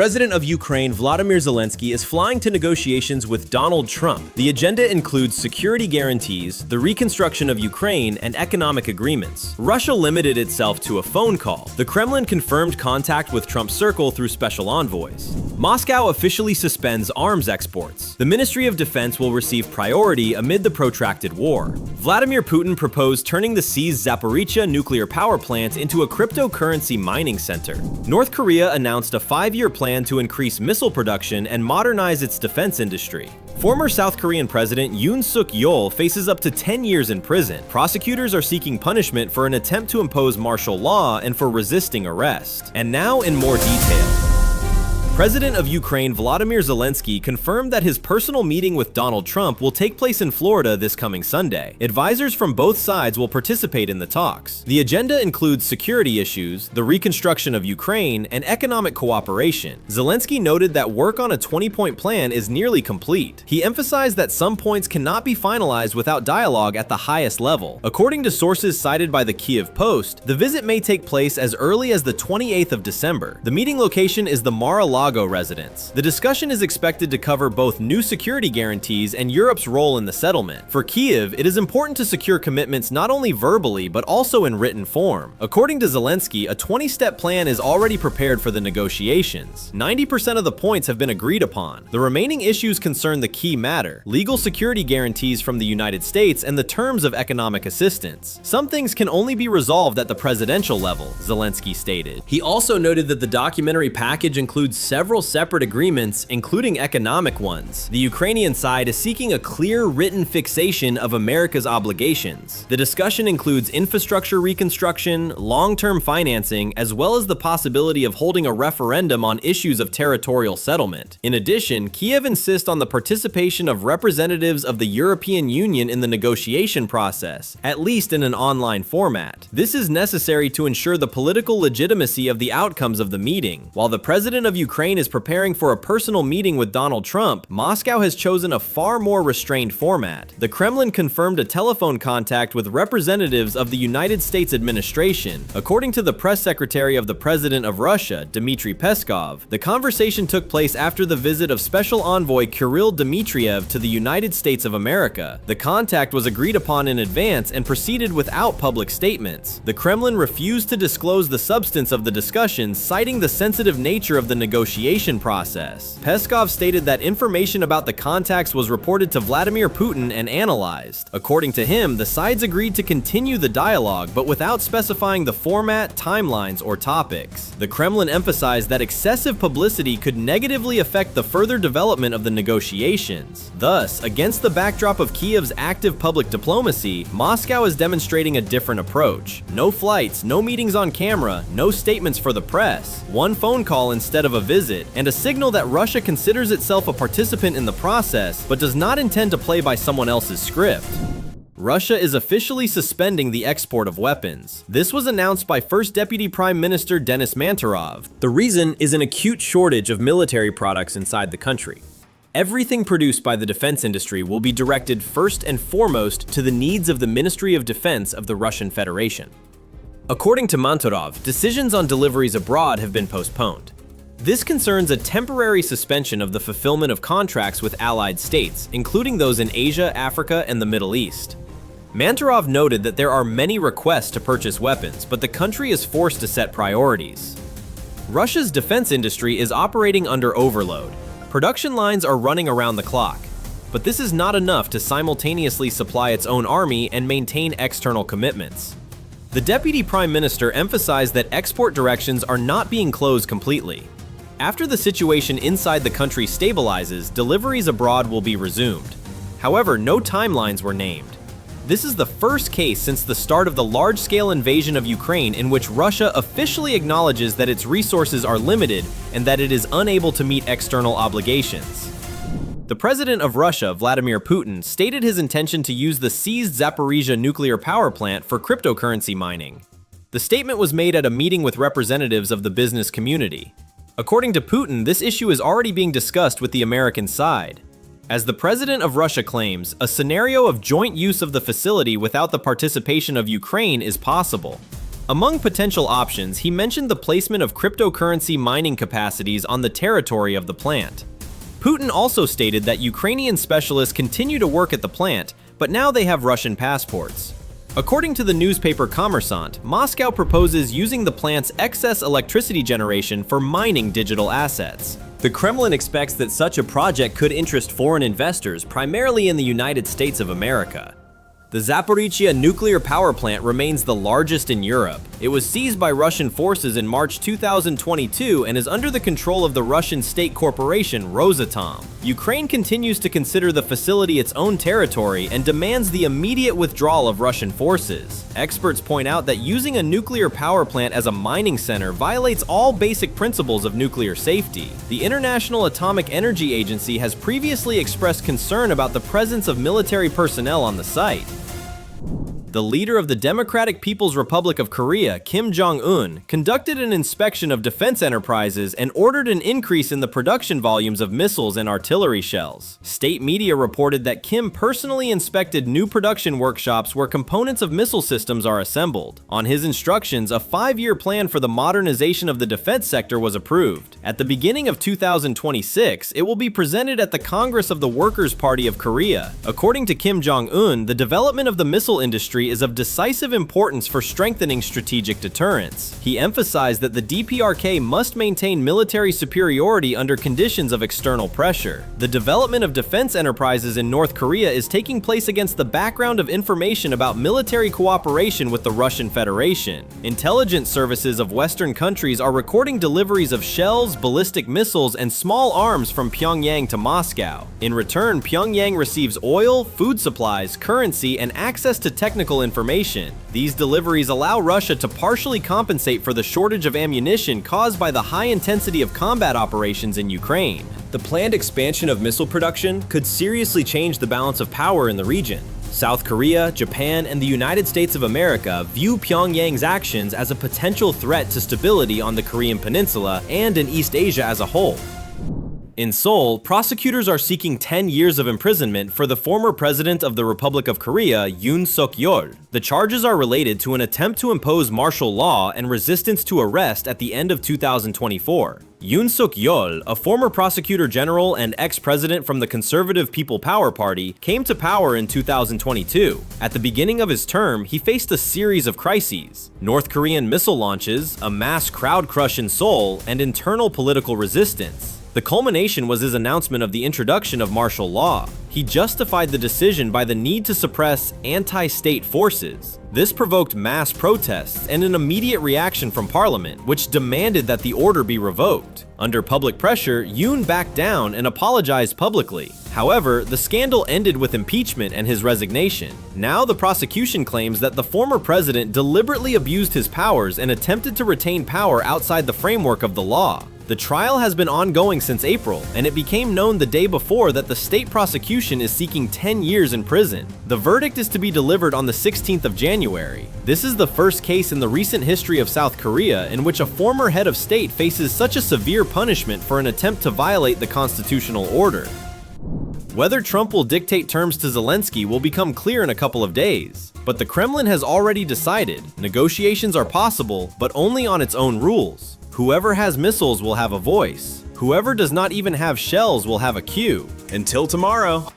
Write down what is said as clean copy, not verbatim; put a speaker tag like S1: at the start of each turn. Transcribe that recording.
S1: President of Ukraine, Volodymyr Zelensky, is flying to negotiations with Donald Trump. The agenda includes security guarantees, the reconstruction of Ukraine, and economic agreements. Russia limited itself to a phone call. The Kremlin confirmed contact with Trump's circle through special envoys. Moscow officially suspends arms exports. The Ministry of Defense will receive priority amid the protracted war. Vladimir Putin proposed turning the seized Zaporizhzhia Nuclear Power Plant into a cryptocurrency mining center. North Korea announced a 5-year plan to increase missile production and modernize its defense industry. Former South Korean President Yoon Suk Yeol faces up to 10 years in prison. Prosecutors are seeking punishment for an attempt to impose martial law and for resisting arrest. And now in more detail. President of Ukraine Volodymyr Zelensky confirmed that his personal meeting with Donald Trump will take place in Florida this coming Sunday. Advisors from both sides will participate in the talks. The agenda includes security issues, the reconstruction of Ukraine, and economic cooperation. Zelensky noted that work on a 20-point plan is nearly complete. He emphasized that some points cannot be finalized without dialogue at the highest level. According to sources cited by the Kyiv Post, the visit may take place as early as the 28th of December. The meeting location is the Mar-a-Lago residence. The discussion is expected to cover both new security guarantees and Europe's role in the settlement. For Kyiv, it is important to secure commitments not only verbally but also in written form. According to Zelensky, a 20-step plan is already prepared for the negotiations. 90% of the points have been agreed upon. The remaining issues concern the key matter: legal security guarantees from the United States and the terms of economic assistance. Some things can only be resolved at the presidential level, Zelensky stated. He also noted that the documentary package includes several separate agreements, including economic ones. The Ukrainian side is seeking a clear written fixation of America's obligations. The discussion includes infrastructure reconstruction, long-term financing, as well as the possibility of holding a referendum on issues of territorial settlement. In addition, Kyiv insists on the participation of representatives of the European Union in the negotiation process, at least in an online format. This is necessary to ensure the political legitimacy of the outcomes of the meeting. While the president of Ukraine is preparing for a personal meeting with Donald Trump, Moscow has chosen a far more restrained format. The Kremlin confirmed a telephone contact with representatives of the United States administration. According to the press secretary of the President of Russia, Dmitry Peskov, the conversation took place after the visit of Special Envoy Kirill Dmitriev to the United States of America. The contact was agreed upon in advance and proceeded without public statements. The Kremlin refused to disclose the substance of the discussions, citing the sensitive nature of the negotiation process. Peskov stated that information about the contacts was reported to Vladimir Putin and analyzed. According to him, the sides agreed to continue the dialogue, but without specifying the format, timelines, or topics. The Kremlin emphasized that excessive publicity could negatively affect the further development of the negotiations. Thus, against the backdrop of Kyiv's active public diplomacy, Moscow is demonstrating a different approach. No flights, no meetings on camera, no statements for the press, one phone call instead of a visit, and a signal that Russia considers itself a participant in the process, but does not intend to play by someone else's script. Russia is officially suspending the export of weapons. This was announced by First Deputy Prime Minister Denis Manturov. The reason is an acute shortage of military products inside the country. Everything produced by the defense industry will be directed first and foremost to the needs of the Ministry of Defense of the Russian Federation. According to Manturov, decisions on deliveries abroad have been postponed. This concerns a temporary suspension of the fulfillment of contracts with allied states, including those in Asia, Africa, and the Middle East. Manturov noted that there are many requests to purchase weapons, but the country is forced to set priorities. Russia's defense industry is operating under overload. Production lines are running around the clock, but this is not enough to simultaneously supply its own army and maintain external commitments. The Deputy Prime Minister emphasized that export directions are not being closed completely. After the situation inside the country stabilizes, deliveries abroad will be resumed. However, no timelines were named. This is the first case since the start of the large-scale invasion of Ukraine in which Russia officially acknowledges that its resources are limited and that it is unable to meet external obligations. The president of Russia, Vladimir Putin, stated his intention to use the seized Zaporizhzhia Nuclear Power Plant for cryptocurrency mining. The statement was made at a meeting with representatives of the business community. According to Putin, this issue is already being discussed with the American side. As the president of Russia claims, a scenario of joint use of the facility without the participation of Ukraine is possible. Among potential options, he mentioned the placement of cryptocurrency mining capacities on the territory of the plant. Putin also stated that Ukrainian specialists continue to work at the plant, but now they have Russian passports. According to the newspaper Kommersant, Moscow proposes using the plant's excess electricity generation for mining digital assets. The Kremlin expects that such a project could interest foreign investors, primarily in the United States of America. The Zaporizhzhia Nuclear Power Plant remains the largest in Europe. It was seized by Russian forces in March 2022 and is under the control of the Russian state corporation Rosatom. Ukraine continues to consider the facility its own territory and demands the immediate withdrawal of Russian forces. Experts point out that using a nuclear power plant as a mining center violates all basic principles of nuclear safety. The International Atomic Energy Agency has previously expressed concern about the presence of military personnel on the site. The leader of the Democratic People's Republic of Korea, Kim Jong-un, conducted an inspection of defense enterprises and ordered an increase in the production volumes of missiles and artillery shells. State media reported that Kim personally inspected new production workshops where components of missile systems are assembled. On his instructions, a 5-year plan for the modernization of the defense sector was approved. At the beginning of 2026, it will be presented at the Congress of the Workers' Party of Korea. According to Kim Jong-un, the development of the missile industry is of decisive importance for strengthening strategic deterrence. He emphasized that the DPRK must maintain military superiority under conditions of external pressure. The development of defense enterprises in North Korea is taking place against the background of information about military cooperation with the Russian Federation. Intelligence services of Western countries are recording deliveries of shells, ballistic missiles, and small arms from Pyongyang to Moscow. In return, Pyongyang receives oil, food supplies, currency, and access to technical information. These deliveries allow Russia to partially compensate for the shortage of ammunition caused by the high intensity of combat operations in Ukraine. The planned expansion of missile production could seriously change the balance of power in the region. South Korea, Japan, and the United States of America view Pyongyang's actions as a potential threat to stability on the Korean Peninsula and in East Asia as a whole. In Seoul, prosecutors are seeking 10 years of imprisonment for the former president of the Republic of Korea, Yoon Suk Yeol. The charges are related to an attempt to impose martial law and resistance to arrest at the end of 2024. Yoon Suk Yeol, a former prosecutor general and ex-president from the Conservative People Power Party, came to power in 2022. At the beginning of his term, he faced a series of crises: North Korean missile launches, a mass crowd crush in Seoul, and internal political resistance. The culmination was his announcement of the introduction of martial law. He justified the decision by the need to suppress anti-state forces. This provoked mass protests and an immediate reaction from parliament, which demanded that the order be revoked. Under public pressure, Yoon backed down and apologized publicly. However, the scandal ended with impeachment and his resignation. Now the prosecution claims that the former president deliberately abused his powers and attempted to retain power outside the framework of the law. The trial has been ongoing since April, and it became known the day before that the state prosecution is seeking 10 years in prison. The verdict is to be delivered on the 16th of January. This is the first case in the recent history of South Korea in which a former head of state faces such a severe punishment for an attempt to violate the constitutional order. Whether Trump will dictate terms to Zelensky will become clear in a couple of days. But the Kremlin has already decided negotiations are possible, but only on its own rules. Whoever has missiles will have a voice. Whoever does not even have shells will have a queue. Until tomorrow.